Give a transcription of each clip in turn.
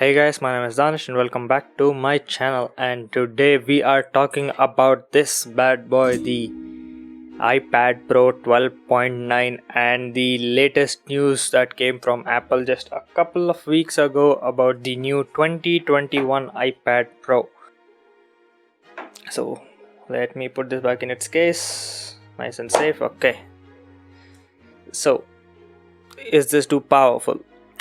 Hey guys, my name is Danish and welcome back to my channel, and today we are talking about this bad boy, the iPad Pro 12.9, and the latest news that came from Apple just a couple of weeks ago about the new 2021 iPad Pro. So let me put this back in its case, nice and safe. Okay, so is this too powerful?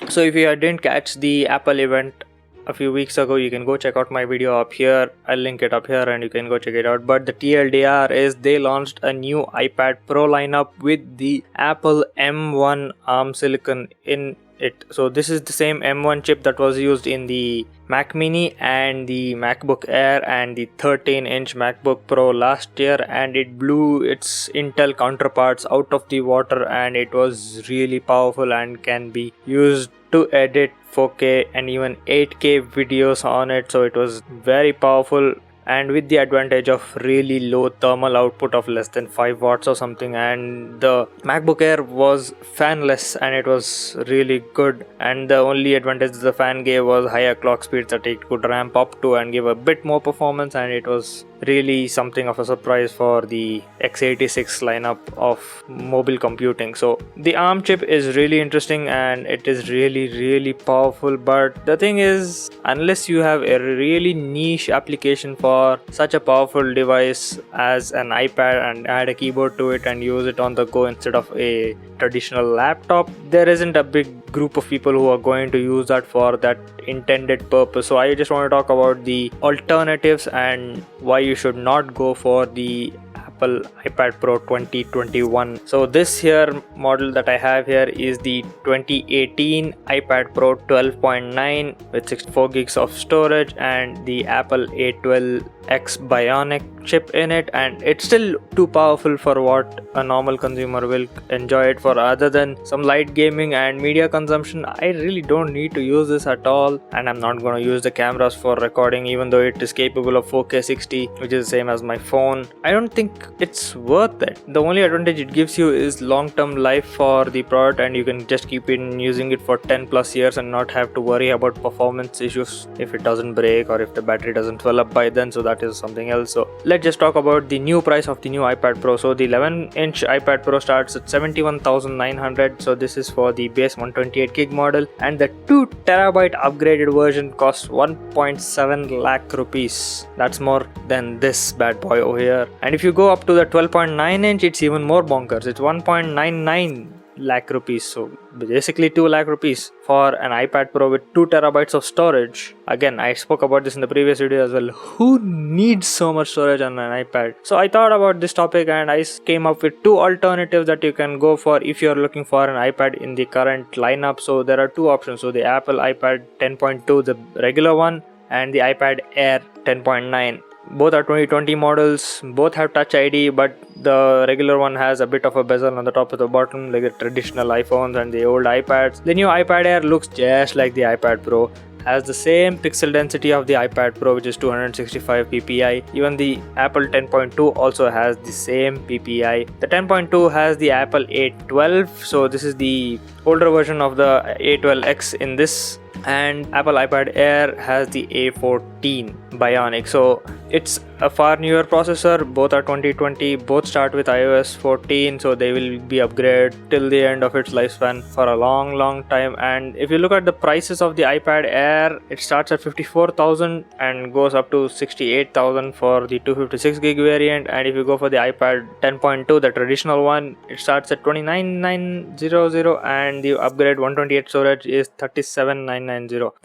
So if you didn't catch the Apple event a few weeks ago, you can go check out my video up here. I'll link it up here and you can go check it out. But the TLDR is they launched a new iPad Pro lineup with the Apple M1 ARM silicon in it. So this is the same M1 chip that was used in the Mac Mini and the MacBook Air and the 13-inch MacBook Pro last year, and it blew its Intel counterparts out of the water, and it was really powerful and can be used to edit 4K and even 8K videos on it. So it was very powerful, and with the advantage of really low thermal output of less than 5 watts or something. And the MacBook Air was fanless and it was really good, and the only advantage the fan gave was higher clock speeds that it could ramp up to and give a bit more performance, and it was really something of a surprise for the x86 lineup of mobile computing. So the ARM chip is really interesting and it is really powerful, but the thing is, unless you have a really niche application for such a powerful device as an iPad and add a keyboard to it and use it on the go instead of a traditional laptop, there isn't a big group of people who are going to use that for that intended purpose. So I just want to talk about the alternatives and why you should not go for the Apple iPad Pro 2021. So this here model that I have here is the 2018 iPad Pro 12.9 with 64 gigs of storage and the Apple A12X Bionic chip in it, and it's still too powerful for what a normal consumer will enjoy it for. Other than some light gaming and media consumption, I really don't need to use this at all, and I'm not going to use the cameras for recording, even though it is capable of 4K 60, which is the same as my phone. I don't think it's worth it. The only advantage it gives you is long-term life for the product, and you can just keep using it for 10 plus years and not have to worry about performance issues if it doesn't break or if the battery doesn't fill up by then. So that is something else. So let's just talk about the new price of the new iPad Pro. So the 11-inch iPad Pro starts at 71,900. So this is for the base 128 gig model, and the 2TB upgraded version costs 1.7 lakh rupees. That's more than this bad boy over here. And if you go up to the 12.9 inch, it's even more bonkers. It's 1.99 lakh rupees. So basically 2 lakh rupees for an iPad Pro with 2 terabytes of storage. Again, I spoke about this in the previous video as well. Who needs so much storage on an iPad? So I thought about this topic and I came up with two alternatives that you can go for if you're looking for an iPad in the current lineup. So there are two options. So the Apple iPad 10.2, the regular one, and the iPad Air 10.9. Both are 2020 models, both have Touch ID, but the regular one has a bit of a bezel on the top of the bottom like the traditional iPhones and the old iPads. The new iPad Air looks just like the iPad Pro, has the same pixel density of the iPad Pro, which is 265 ppi. Even the Apple 10.2 also has the same ppi. The 10.2 has the Apple A12, so this is the older version of the A12X in this, and Apple iPad Air has the A14 Bionic. So it's a far newer processor. Both are 2020, both start with iOS 14, so they will be upgraded till the end of its lifespan for a long time. And if you look at the prices of the iPad Air, it starts at 54,000 and goes up to 68,000 for the 256 gig variant. And if you go for the iPad 10.2, the traditional one, it starts at 29,900 and the upgrade 128 storage is 37,990.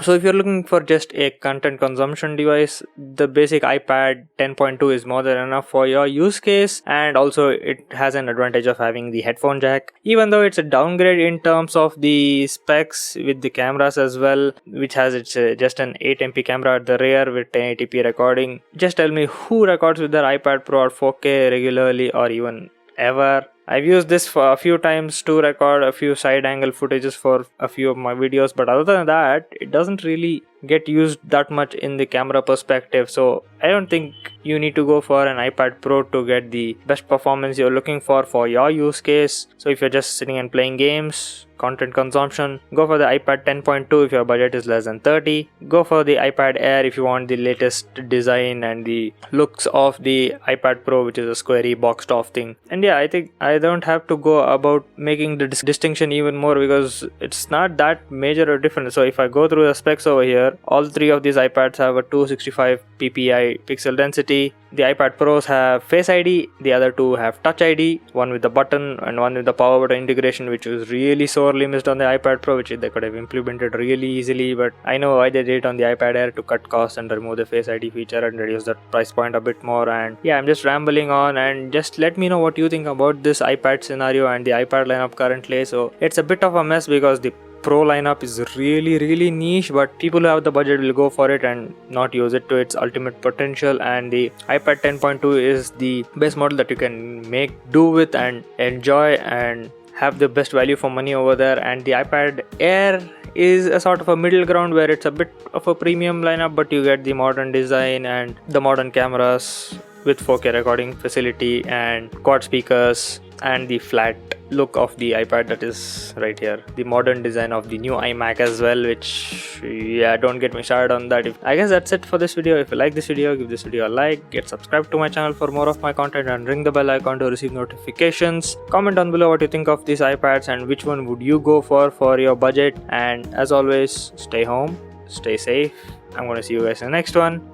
So if you're looking for just a content consumption device, the basic iPad 10.2 is more than enough for your use case, and also it has an advantage of having the headphone jack, even though it's a downgrade in terms of the specs with the cameras as well, which has just an 8MP camera at the rear with 1080p recording. Just tell me who records with their iPad Pro at 4K regularly or even ever. I've used this for a few times to record a few side angle footages for a few of my videos, but other than that, it doesn't really get used that much in the camera perspective. So I don't think you need to go for an iPad Pro to get the best performance you're looking for your use case. So if you're just sitting and playing games, content consumption, go for the iPad 10.2 if your budget is less than 30. Go for the iPad Air if you want the latest design and the looks of the iPad Pro, which is a squarey boxed off thing. And yeah, I think I don't have to go about making the distinction even more because it's not that major or different. So if I go through the specs over here, all three of these iPads have a 265 ppi pixel density. The iPad Pros have Face ID, the other two have Touch ID, one with the button and one with the power button integration, which was really sorely missed on the iPad Pro, which they could have implemented really easily, but I know why they did it on the iPad Air, to cut costs and remove the Face ID feature and reduce the price point a bit more. And yeah, I'm just rambling on, and just let me know what you think about this iPad scenario and the iPad lineup currently. So it's a bit of a mess because the Pro lineup is really niche, but people who have the budget will go for it and not use it to its ultimate potential. And the iPad 10.2 is the best model that you can make do with and enjoy and have the best value for money over there. And the iPad Air is a sort of a middle ground where it's a bit of a premium lineup, but you get the modern design and the modern cameras with 4K recording facility and quad speakers and the flat look of the iPad that is right here, the modern design of the new iMac as well, which yeah, don't get me started on that. I guess that's it for this video. If you like this video, give this video a like, get subscribed to my channel for more of my content, and ring the bell icon to receive notifications. Comment down below what you think of these iPads and which one would you go for your budget. And as always, stay home, stay safe. I'm gonna see you guys in the next one.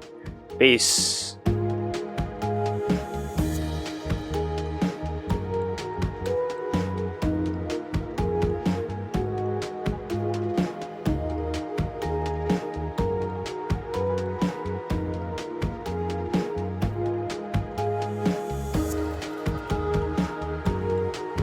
Peace.